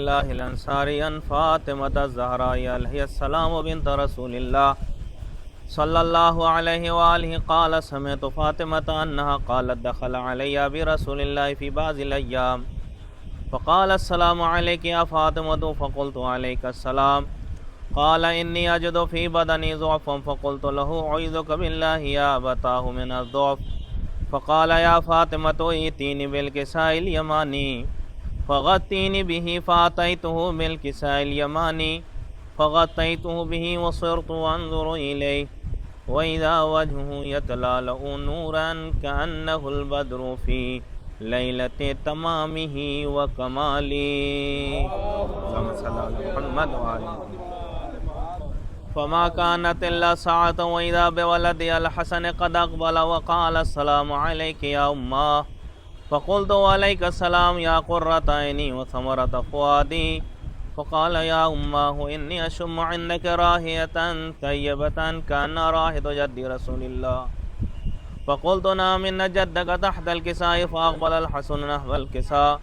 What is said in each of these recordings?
الله الأنصاري عن فاطمة الزهراء عليه السلام بنت رسول الله صلى الله عليه وآله قال سمعت فاطمة أنها قالت دخل علي برسول الله في بعض الأيام فقال السلام عليك يا فاطمة فقلت عليك السلام قال إني أجد في بدني ضعفا فقلت له أعوذك بالله يا أبتاه من الضعف فقال يا فاطمة ائتيني بالكساء اليماني فغطيني به فأتيته بالكساء اليماني فغطيته به وصرت أنظر إليه وإذا وجهه يتلألأ نورا كأنه البدر في ليلة تمامه وكماله اللهم صل على محمد وآله فما كانت إلا ساعة وإذا بولدي الحسن قد أقبل وقال السلام عليك يا أمه فقلت وعليك السلام يا قرة عيني وثمرة فؤادي فقال يا أمه إني أشم عندك راهية طيبة كأن راحة جد رسول الله فقلت نعم إن جدك تحت الكساء فأقبل الحسن نحو الكساء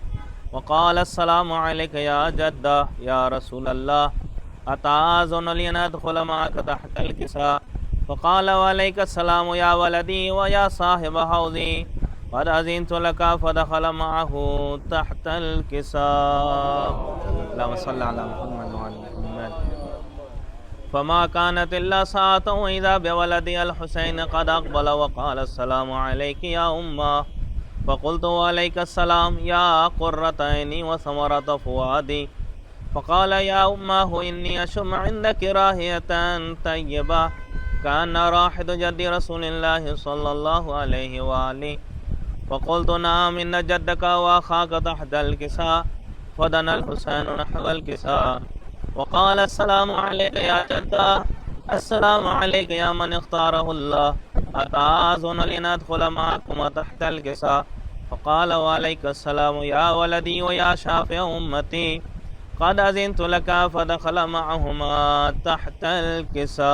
وقال السلام عليك يا جدة يا رسول الله أتعاذن لي أن أدخل معك تحت الكساء فقال وعليك السلام يا ولدي ويا صاحب حوضي قد أذنت لك فدخل معه تحت الكساء اللهم صل على محمد وعلى محمد فما كانت إلا ساعة وإذا بولدي الحسين قد أقبل وقال السلام عليك يا أمه فقلت وعليك السلام يا قرة عيني وثمرة فؤادي فقال يا أمه إني أشم عندك راهية طيبة كأن راحة جد رسول الله صلى الله عليه وآله فقلت نعم إن جدك وأخاك تحت الكساء فدنا الحسين نحو الكساء وقال السلام عليك يا جدة السلام عليك يا من اختاره الله أتعاذن لندخل معكم تحت الكساء فقال وعليك السلام يا ولدي ويا شافع أمتي قد أذنت لك فدخل معهما تحت الكساء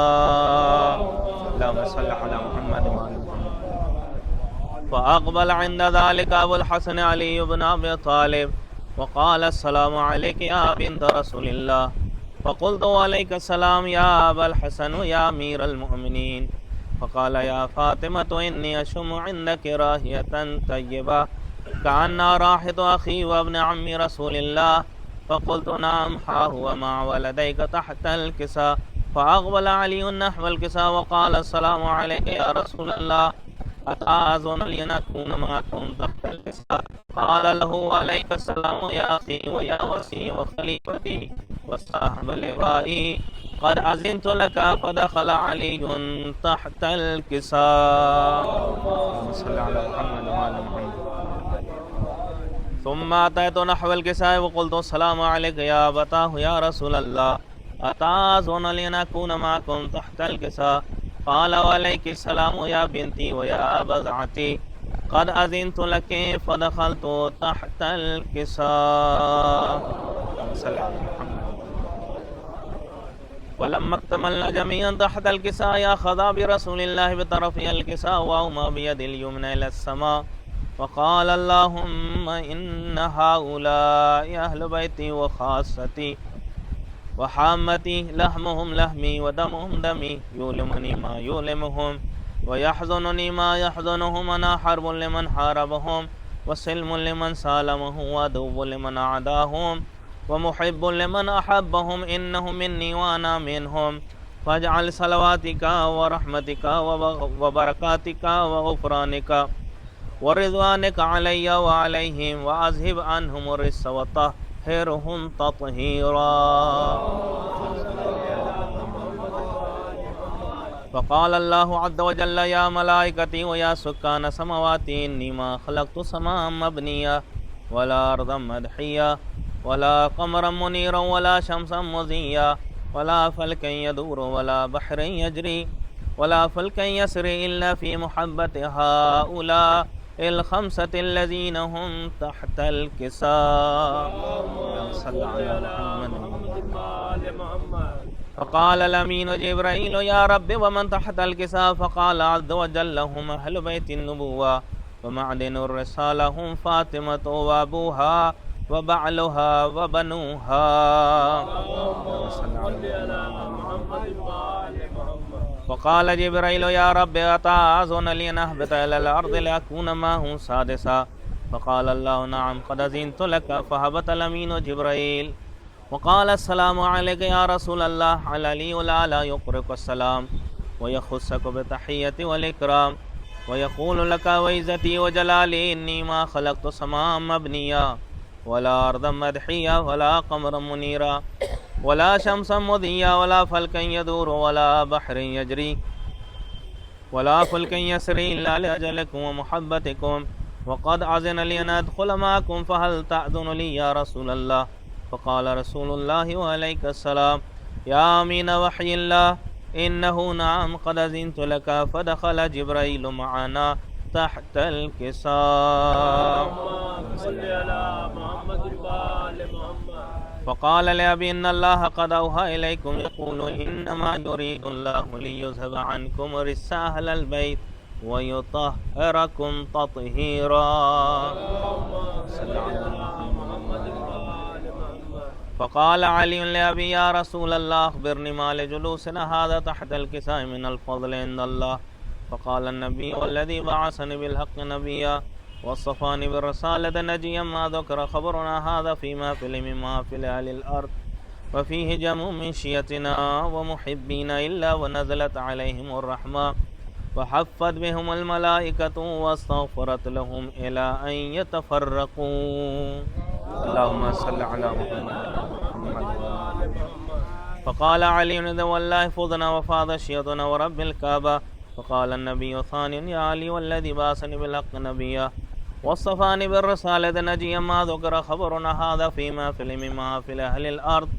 اللهم صل على محمد وعلى محمد فأقبل عند ذلك أبو الحسن علي بن أبي طالب وقال السلام عليك يا بنت رسول الله فقلت وعليك السلام يا أبا الحسن يا أمير المؤمنين فقال يا فاطمة إني أشم عندك راهية طيبة كأن راحة أخي وابن عم رسول الله فقلت نعم ها هو مع ولديك تحت الكساء فأقبل علي نحو الكساء وقال السلام عليك يا رسول الله أتعاذن لنكون معكم تحت الكساء قال له عليك السلام يا أخي ويا وصي وخليفتي وصاحب لوائي قد أذنت لك فدخل علي تحت الكساء صلى على محمد وعلى محمد ثم أتيت نحو الكساء وقلت السلام عليك يا أبتاه يا رسول الله أتعاذن لنكون معكم تحت الكساء قال وعليك السلام يا بنتي ويا بضعتي قد أذنت لك فدخلت تحت الكساء صلى على محمد ولما اكتملنا جميعا تحت الكساء أخذ برسول الله بطرف الكساء وأومى بيد اليمنى إلى السماء وقال اللهم إن هؤلاء أهل بيتي وخاصتي وحامتي لحمهم لحمي ودمهم دمي يؤلمني ما يؤلمهم ويحزنني ما يحزنهم أنا حرب لمن حاربهم وسلم لمن سالمهم وعدو لمن أعداهم ومحب لمن أحبهم إنهم مني وأنا منهم فاجعل صلواتك ورحمتك وبركاتك وغفرانك ورضوانك علي وعليهم وأذهب عنهم الرجس وطهرهم تطهيرا فقال الله عز وجل يا ملائكتي ويا سكان سماواتي إني ما خلقت سماء مبنيا ولا أرضا مدحيا ولا قمرا منيرا ولا شمسا مضيا ولا فلكا يدور ولا بحر يجري ولا فلكا يسري إلا في محبة هؤلاء الخمسة الذين هم تحت الكساء صلى على محمد فقال الأمين جبرائيل يا رب ومن تحت الكساء فقال عز وجل هم أهل بيت النبوة ومعدن الرسالة هم فاطمة وأبوها وبعلها وبنوها. فقال جبرائيل يا رب أتأذن لي أن أهبط إلى الأرض لأكون معه سادسا؟ فقال الله نعم قد أذنت لك. فهبط الأمين جبرائيل وقال السلام عليك يا رسول الله. العلي الأعلى يقرئك السلام ويخصك بالتحية والإكرام ويقول لك وعزتي وجلالي إني ما خلقت سماء مبنيا ولا أرضا مدحيا ولا قمرا منيرا ولا شمسا مضيا ولا فلكا يدور ولا بحر يجري ولا فلك يسري إلا لأجلكم ومحبتكم وقد أذن لي أن أدخل معكم فهل تأذن لي يا رسول الله؟ فقال رسول الله وعليك السلام يا أمين وحي الله إنه نعم قد أذنت لك. فدخل جبرائيل معنا تحت الكساء. فقال لأبي إن الله قد أوحى إليكم يقول إنما يريد الله ليذهب عنكم رجس أهل البيت ويطهركم تطهيرا. فقال علي لأبي يا رسول الله أخبرني ما لجلوسنا هذا تحت الكساء من الفضل عند الله. فقال النبي والذي بعثني بالحق نبيا واصطفاني بالرسالة نجيا ما ذكر خبرنا هذا فيما في مما في أهل الأرض وفيه جمع من شيتنا ومحبين إلا ونزلت عليهم الرحمة وحفت بهم الملائكة واستغفرت لهم إلى أن يتفرقوا. اللهم صل على محمد. فقال علي والله فضنا وفاض شيطنا ورب الكعبة. فقال النبي ثانيا يا علي والذي بعثني بالحق نبيا واصطفاني بالرسالة نجيا ما ذكر خبرنا هذا فيما في مما في أهل الأرض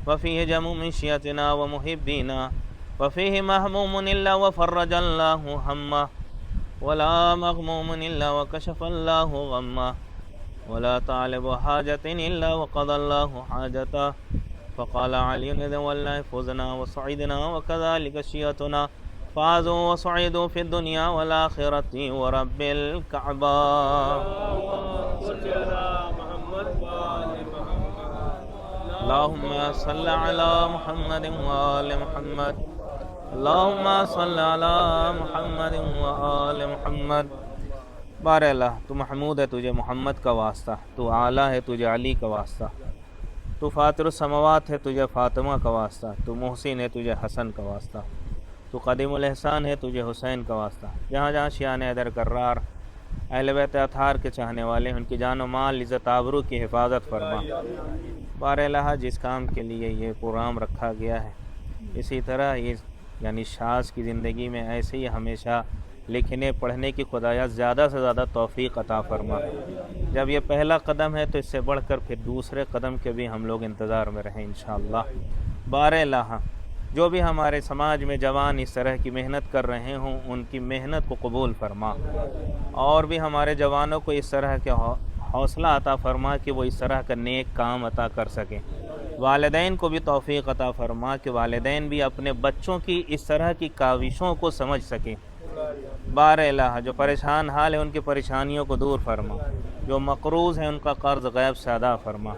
وفيه جمع من شيتنا ومحبينا وفيه مهموم إلا وفرج الله همه ولا مغموم إلا وكشف الله غمه ولا طالب حاجة إلا وقضى الله حاجته. فقال علي إذن والله فزنا وصعدنا وكذلك شيتنا فازوا وصعدوا في الدنيا والآخرة ورب الكعبة. اللهم صل على محمد وآل محمد. اللهم صل على محمد وآل محمد. بار اللہ تو محمود ہے تجھے محمد کا واسطہ، تو اعلیٰ ہے تجھے علی کا واسطہ، تو فاطر السماوات ہے تجھے فاطمہ کا واسطہ، تو محسن ہے تجھے حسن کا واسطہ، تو قدیم الاحسان ہے تجھے حسین کا واسطہ. جہاں جہاں شیعان حیدر کرار اہل بیت اطہار کے چاہنے والے ان کی جان و مال عزت آبرو کی حفاظت فرما. بار الہ جس کام کے لیے یہ پروگرام رکھا گیا ہے اسی طرح یہ یعنی شاذ کی زندگی میں ایسے ہی ہمیشہ لکھنے پڑھنے کی خدایا زیادہ سے زیادہ توفیق عطا فرما. جب یہ پہلا قدم ہے تو اس سے بڑھ کر پھر دوسرے قدم کے بھی ہم لوگ انتظار میں رہیں انشاءاللہ. بار الہ جو بھی ہمارے سماج میں جوان اس طرح کی محنت کر رہے ہوں ان کی محنت کو قبول فرما، اور بھی ہمارے جوانوں کو اس طرح کے حوصلہ عطا فرما کہ وہ اس طرح کا نیک کام عطا کر سکیں. والدین کو بھی توفیق عطا فرما کہ والدین بھی اپنے بچوں کی اس طرح کی کاوشوں کو سمجھ سکیں. بار الہ جو پریشان حال ہے ان کی پریشانیوں کو دور فرما، جو مقروض ہیں ان کا قرض غیب سے ادا فرما.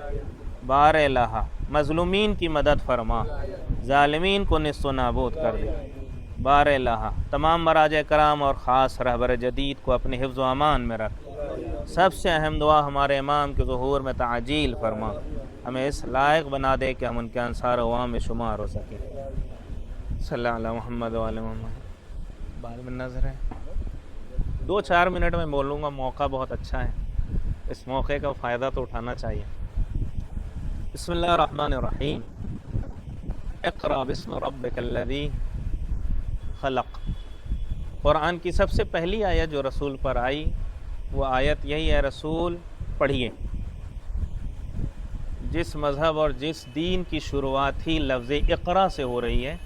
بار الہ مظلومین کی مدد فرما، ظالمین کو نصف و نابود کر دے. بار الہ تمام مراجع کرام اور خاص رہبر جدید کو اپنے حفظ و امان میں رکھ. سب سے اہم دعا ہمارے امام کے ظہور میں تعجیل فرما، ہمیں اس لائق بنا دے کہ ہم ان کے انصار عوام میں شمار ہو سکیں. صلی اللہ علیہ محمد وعلی محمد. بعد میں نظر ہے 2-4 منٹ میں بولوں گا، موقع بہت اچھا ہے، اس موقع کا فائدہ تو اٹھانا چاہیے. بسم اللہ الرحمن الرحیم. اقرأ بسم ربک الذی خلق. قرآن کی سب سے پہلی آیت جو رسول پر آئی وہ آیت یہی ہے، رسول پڑھیے. جس مذہب اور جس دین کی شروعات ہی لفظ اقرا سے ہو رہی ہے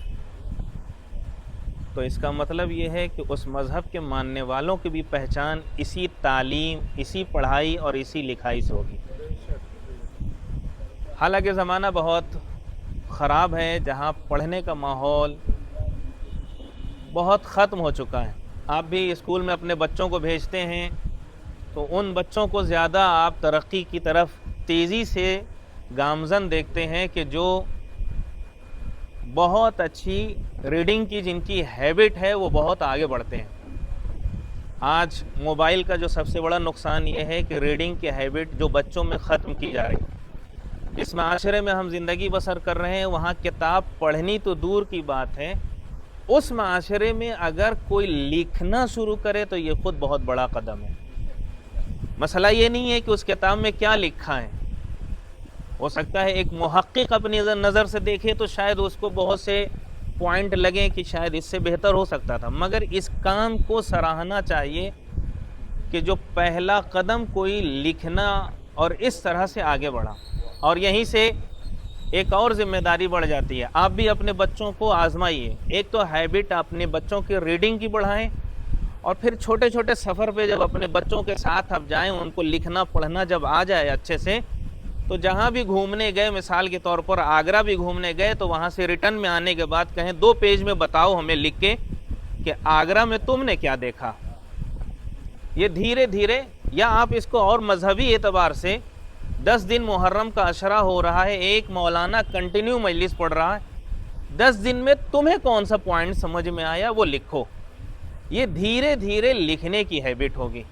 تو اس کا مطلب یہ ہے کہ اس مذہب کے ماننے والوں کی بھی پہچان اسی تعلیم، اسی پڑھائی اور اسی لکھائی سے ہوگی. حالانکہ زمانہ بہت خراب ہے جہاں پڑھنے کا ماحول بہت ختم ہو چکا ہے. آپ بھی اسکول میں اپنے بچوں کو بھیجتے ہیں تو ان بچوں کو زیادہ آپ ترقی کی طرف تیزی سے گامزن دیکھتے ہیں کہ جو بہت اچھی ریڈنگ کی جن کی ہیبٹ ہے وہ بہت آگے بڑھتے ہیں۔ آج موبائل کا جو سب سے بڑا نقصان یہ ہے کہ ریڈنگ کی ہیبٹ جو بچوں میں ختم کی جا رہی ہے۔ جس معاشرے میں ہم زندگی بسر کر رہے ہیں وہاں کتاب پڑھنی تو دور کی بات ہے، اس معاشرے میں اگر کوئی لکھنا شروع کرے تو یہ خود بہت بڑا قدم ہے۔ مسئلہ یہ نہیں ہے کہ اس کتاب میں کیا لکھا ہے، ہو سکتا ہے ایک محقق اپنی نظر سے دیکھے تو شاید اس کو بہت سے پوائنٹ لگیں کہ شاید اس سے بہتر ہو سکتا تھا، مگر اس کام کو سراہنا چاہیے کہ جو پہلا قدم کوئی لکھنا اور اس طرح سے آگے بڑھا، اور یہیں سے ایک اور ذمہ داری بڑھ جاتی ہے۔ آپ بھی اپنے بچوں کو آزمائیے، ایک تو ہیبٹ اپنے بچوں کی ریڈنگ کی بڑھائیں، اور پھر چھوٹے چھوٹے سفر پہ جب اپنے بچوں کے ساتھ آپ جائیں، ان کو لکھنا پڑھنا جب آ جائے اچھے سے، تو جہاں بھی گھومنے گئے، مثال کے طور پر آگرہ بھی گھومنے گئے تو وہاں سے ریٹرن میں آنے کے بعد کہیں 2 پیج میں بتاؤ ہمیں لکھ کے کہ آگرہ میں تم نے کیا دیکھا۔ یہ دھیرے دھیرے، یا آپ اس کو اور مذہبی اعتبار سے 10 دن محرم کا عشرہ ہو رہا ہے، ایک مولانا کنٹینیو مجلس پڑھ رہا ہے، 10 دن میں تمہیں کون سا پوائنٹ سمجھ میں آیا وہ لکھو۔ یہ دھیرے دھیرے لکھنے کی ہیبٹ ہوگی۔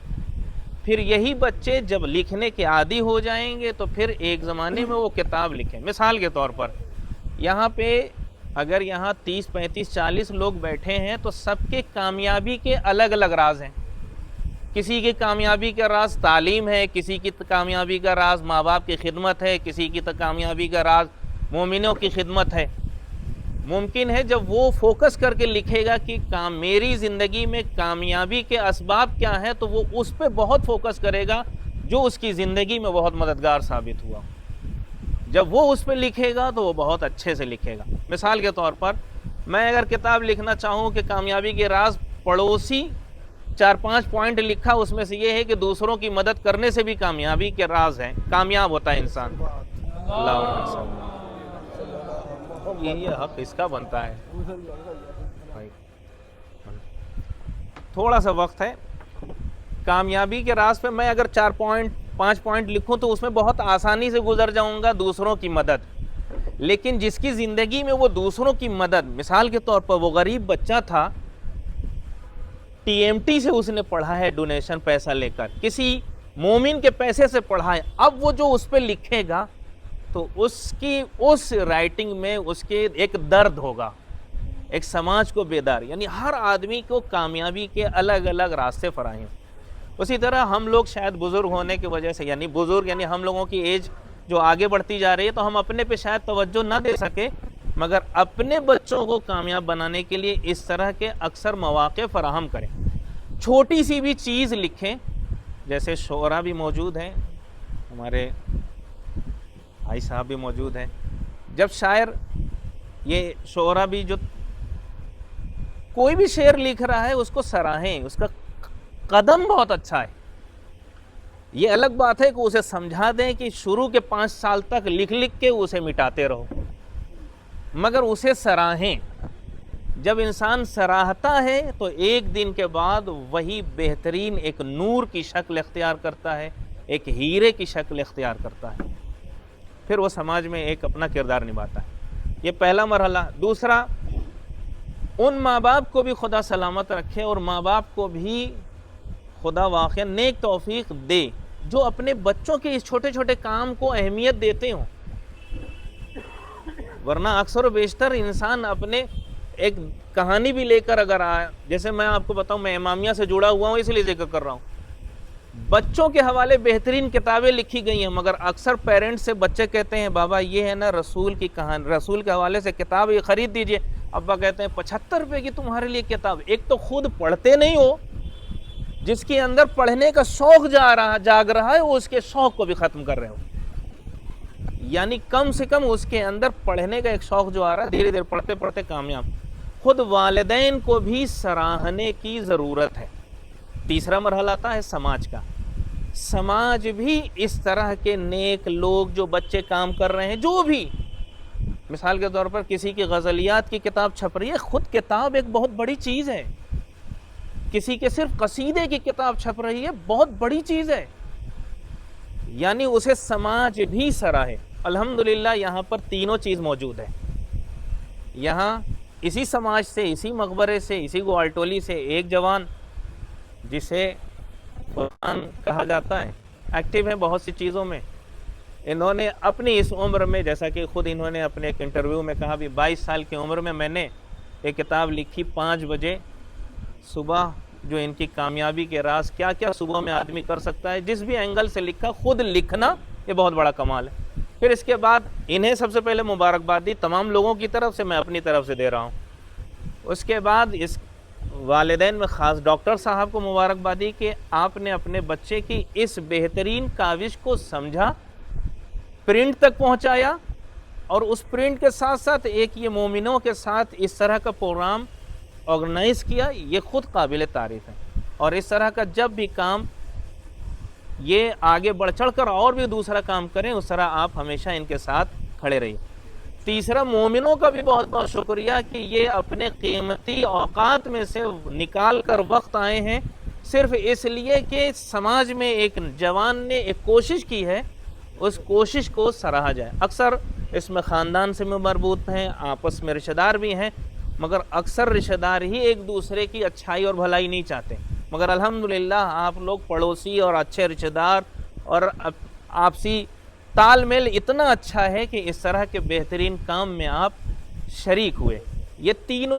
پھر یہی بچے جب لکھنے کے عادی ہو جائیں گے تو پھر ایک زمانے میں وہ کتاب لکھیں۔ مثال کے طور پر یہاں پہ اگر یہاں 30 35 40 لوگ بیٹھے ہیں تو سب کے کامیابی کے الگ الگ راز ہیں۔ کسی کی کامیابی کا راز تعلیم ہے، کسی کی کامیابی کا راز ماں باپ کی خدمت ہے، کسی کی کامیابی کا راز مومنوں کی خدمت ہے۔ ممکن ہے جب وہ فوکس کر کے لکھے گا کہ میری زندگی میں کامیابی کے اسباب کیا ہیں تو وہ اس پہ بہت فوکس کرے گا جو اس کی زندگی میں بہت مددگار ثابت ہوا۔ جب وہ اس پہ لکھے گا تو وہ بہت اچھے سے لکھے گا۔ مثال کے طور پر میں اگر کتاب لکھنا چاہوں کہ کامیابی کے راز، پڑوسی 4-5 پوائنٹ لکھا، اس میں سے یہ ہے کہ دوسروں کی مدد کرنے سے بھی کامیابی کے راز ہیں، کامیاب ہوتا ہے انسان۔ یہی حق اس کا بنتا ہے۔ تھوڑا سا وقت ہے، کامیابی کے راز پہ میں اگر 4-5 پوائنٹ لکھوں تو اس میں بہت آسانی سے گزر جاؤں گا، دوسروں کی مدد۔ لیکن جس کی زندگی میں وہ دوسروں کی مدد، مثال کے طور پر وہ غریب بچہ تھا، TMT سے اس نے پڑھا ہے، ڈونیشن پیسہ لے کر، کسی مومن کے پیسے سے پڑھا ہے، اب وہ جو اس پہ لکھے گا تو اس کی اس رائٹنگ میں اس کے ایک درد ہوگا، ایک سماج کو بیدار، یعنی ہر آدمی کو کامیابی کے الگ الگ راستے فراہم۔ اسی طرح ہم لوگ شاید بزرگ ہونے کی وجہ سے، یعنی بزرگ یعنی ہم لوگوں کی ایج جو آگے بڑھتی جا رہی ہے، تو ہم اپنے پہ شاید توجہ نہ دے سکے، مگر اپنے بچوں کو کامیاب بنانے کے لیے اس طرح کے اکثر مواقع فراہم کریں۔ چھوٹی سی بھی چیز لکھیں، جیسے شعرا بھی موجود ہیں، ہمارے بھائی صاحب بھی موجود ہیں، جب شاعر یہ شعرا بھی جو کوئی بھی شعر لکھ رہا ہے اس کو سراہیں، اس کا قدم بہت اچھا ہے۔ یہ الگ بات ہے کہ اسے سمجھا دیں کہ شروع کے 5 سال تک لکھ لکھ کے اسے مٹاتے رہو، مگر اسے سراہیں۔ جب انسان سراہتا ہے تو ایک دن کے بعد وہی بہترین ایک نور کی شکل اختیار کرتا ہے، ایک ہیرے کی شکل اختیار کرتا ہے، پھر وہ سماج میں ایک اپنا کردار نبھاتا ہے۔ یہ پہلا مرحلہ۔ دوسرا، ان ماں باپ کو بھی خدا سلامت رکھے، اور ماں باپ کو بھی خدا واقعا نیک توفیق دے جو اپنے بچوں کے اس چھوٹے چھوٹے کام کو اہمیت دیتے ہوں، ورنہ اکثر و بیشتر انسان اپنے ایک کہانی بھی لے کر اگر آیا، جیسے میں آپ کو بتاؤں، میں امامیہ سے جڑا ہوا ہوں اس لیے ذکر کر رہا ہوں، بچوں کے حوالے بہترین کتابیں لکھی گئی ہیں، مگر اکثر پیرنٹس سے بچے کہتے ہیں بابا یہ ہے نا رسول کی کہانی، رسول کے حوالے سے کتاب یہ خرید دیجئے، ابا کہتے ہیں 75 روپے کی تمہارے لیے کتاب، ایک تو خود پڑھتے نہیں ہو، جس کے اندر پڑھنے کا شوق جاگ رہا ہے وہ اس کے شوق کو بھی ختم کر رہے ہو، یعنی کم سے کم اس کے اندر پڑھنے کا ایک شوق جو آ رہا ہے، دھیرے دھیرے پڑھتے پڑھتے کامیاب۔ خود والدین کو بھی سراہنے کی ضرورت ہے۔ تیسرا مرحلہ آتا ہے سماج کا۔ سماج بھی اس طرح کے نیک لوگ جو بچے کام کر رہے ہیں، جو بھی، مثال کے طور پر کسی کی غزلیات کی کتاب چھپ رہی ہے، خود کتاب ایک بہت بڑی چیز ہے، کسی کے صرف قصیدے کی کتاب چھپ رہی ہے، بہت بڑی چیز ہے، یعنی اسے سماج بھی سراہے۔ الحمدللہ یہاں پر تینوں چیز موجود ہے۔ یہاں اسی سماج سے، اسی مقبرے سے، اسی گوالٹولی سے ایک جوان جسے قرآن کہا جاتا ہے، ایکٹیو ہے بہت سی چیزوں میں، انہوں نے اپنی اس عمر میں، جیسا کہ خود انہوں نے اپنے ایک انٹرویو میں کہا بھی 22 سال کی عمر میں نے ایک کتاب لکھی 5 بجے صبح، جو ان کی کامیابی کے راز کیا کیا صبح میں آدمی کر سکتا ہے، جس بھی اینگل سے لکھا، خود لکھنا یہ بہت بڑا کمال ہے۔ پھر اس کے بعد انہیں سب سے پہلے مبارکباد دی، تمام لوگوں کی طرف سے، میں اپنی طرف سے دے رہا ہوں۔ اس کے بعد اس والدین میں خاص ڈاکٹر صاحب کو مبارکباد دی کہ آپ نے اپنے بچے کی اس بہترین کاوش کو سمجھا، پرنٹ تک پہنچایا، اور اس پرنٹ کے ساتھ ساتھ ایک یہ مومنوں کے ساتھ اس طرح کا پروگرام آرگنائز کیا، یہ خود قابل تعریف ہے۔ اور اس طرح کا جب بھی کام یہ آگے بڑھ چڑھ کر اور بھی دوسرا کام کریں، اس طرح آپ ہمیشہ ان کے ساتھ کھڑے رہیے۔ تیسرا، مومنوں کا بھی بہت بہت شکریہ کہ یہ اپنے قیمتی اوقات میں سے نکال کر وقت آئے ہیں، صرف اس لیے کہ سماج میں ایک جوان نے ایک کوشش کی ہے، اس کوشش کو سراہا جائے۔ اکثر اس میں خاندان سے بھی مربوط ہیں، آپس میں رشتہ دار بھی ہیں، مگر اکثر رشتہ دار ہی ایک دوسرے کی اچھائی اور بھلائی نہیں چاہتے، مگر الحمدللہ آپ لوگ پڑوسی اور اچھے رشتہ دار اور آپسی تال میل اتنا اچھا ہے کہ اس طرح کے بہترین کام میں آپ شریک ہوئے۔ یہ تینوں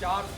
4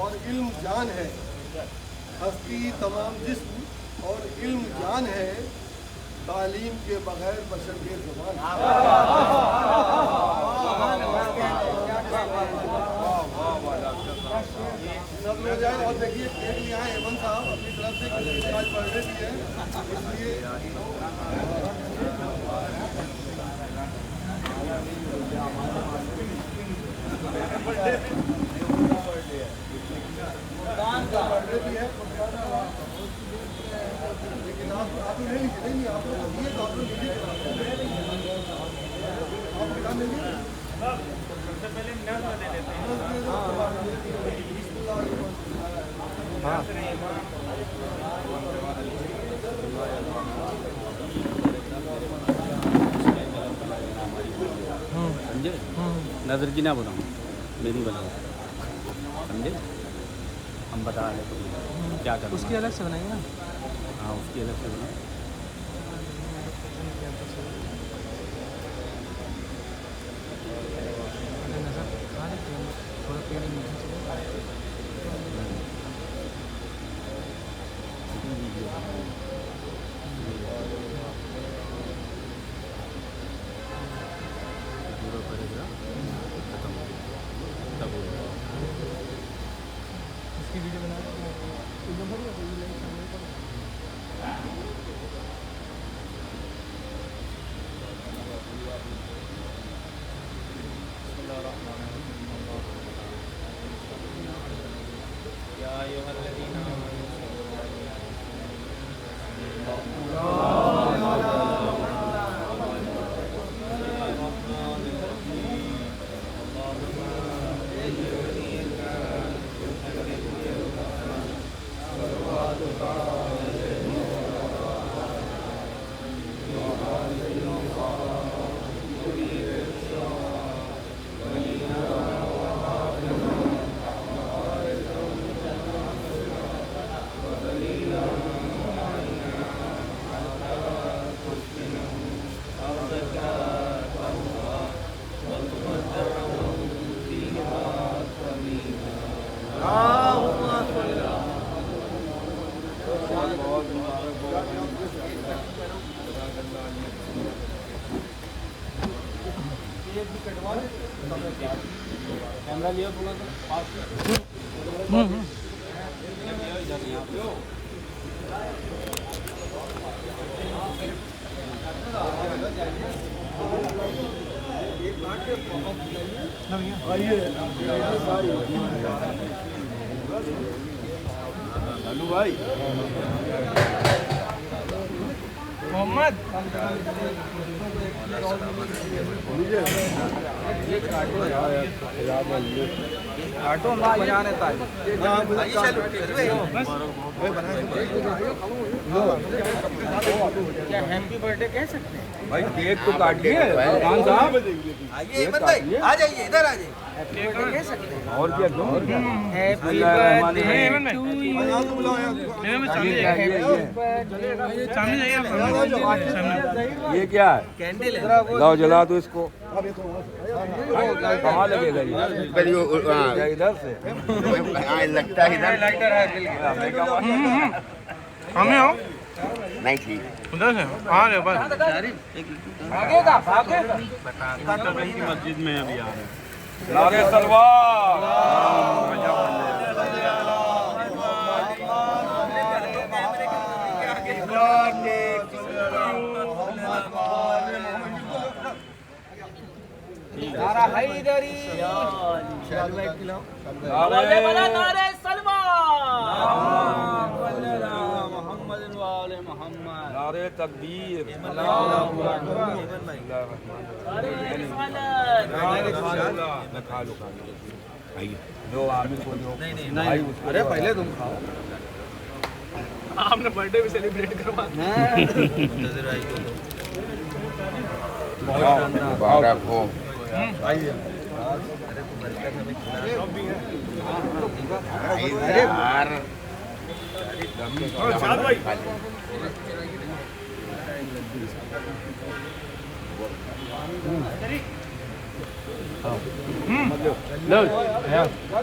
اور علم جان ہے، ہستی تمام جسم اور علم جان ہے، تعلیم کے بغیر بشر کے زبان ہے۔ نظم ہو جائے اور دیکھیے ایک یہاں ایمن صاحب اپنی طرف سے آج برتھ ڈے بھی ہے، اس لیے برتھ ڈے بھی ہے، لیکن آپ لے لیجیے، نہیں آپ لوگ دیے تو آپ لوگ لیجیے، آپ بتا دیں گے سب سے پہلے نظم دے دیتے ہیں۔ سمجھے؟ نظر کی نہ بناؤں، میری بناؤ، سمجھے؟ ہم بتا رہے تو کیا کرنا، اس کی الگ سے بنائیں گے نا، ہاں اس کی الگ سے بنائیں۔ کیمرہ لیا تھوڑا سا پاس لالو بھائی محمد آٹو بجانے تک کیا ہیپی برتھ ڈے کہہ سکتے ہیں؟ بھائی کیک تو کاٹیے خان صاحب، آئیے احمد بھائی، آ جائیے ادھر آ جائیے۔ ہیپی برتھ ڈے کہہ سکتے ہیں؟ اور کیا کیوں؟ ہیپی برتھ ڈے ٹو یو، یہ کیا ہے؟ کینڈل ہے، لاؤ جلا دو اس کو، کہاں لگے گا یہ؟ ادھر سے لگتا ہے ادھر لائٹر ہے ہمیں ہو نہیں ٹھیک ادھر سے آ رہے بس مسجد میں ابھی آ رہے ہیں۔ نعرے تلوار، نعرہ حیدری، آوازیں بنا نعرہ سلمان، نعرے تکبیر، نعرہ رسالت، میں کھا لوں جو عامر کو جو ارے پہلے تم کھاؤ، آپ نے برتھ ڈے بھی سیلیبریٹ کروا مبارک ہو۔